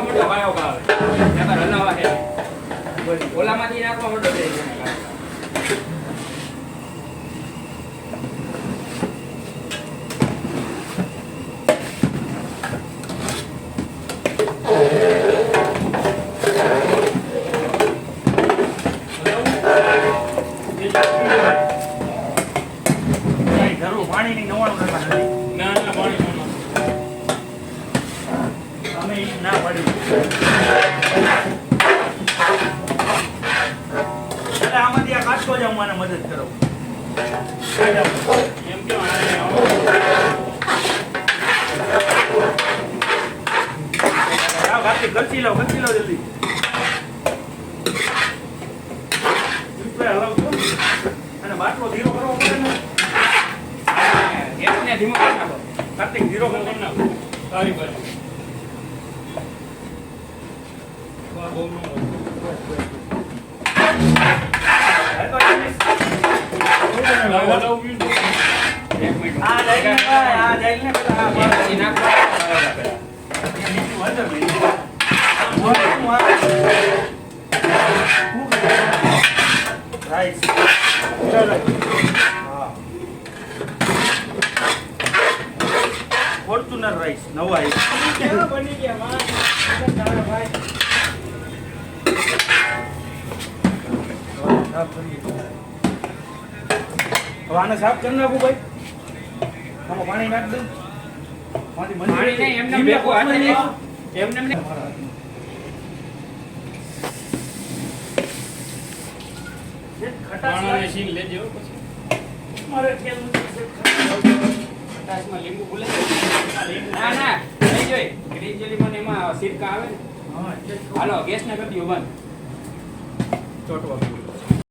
મોટો ભાયો ભાવે નકર હલાવા છે ઓલામાંથી નાખવા મોટો છે પાણીની 99% ના ના પાણી અમે ના પાડી એટલે આમાંથી આ કાચકો જ અમને મદદ કરો એમ કે ગલતી લો જલ્દી હલાવજો અને બાટલો ધીરો કરવો પડે ને ગેસને ધીમો કરી નાખો કાર્તિક ધીરો કરી નાખો સારી બની બહુ ફોર્ચ્યુનર રાઈસ નવા બની ગયા તારા ભાઈ હવે આને સાફ કરી નાખું ભાઈ આમાં પાણી નાખ દઉં પાણી નહીં એમને બેકો હાથે નહીં એમને પાણાને સીન લેજો પછી મારે તેલ ખટાશમાં લીંબુ ભૂલે ના ના નહીં જોઈ ગ્રીન ચીલી પણ એમાં સિરકા આવે ને હા હાલો ગેસ ને કરી દો બંધ ચોટવા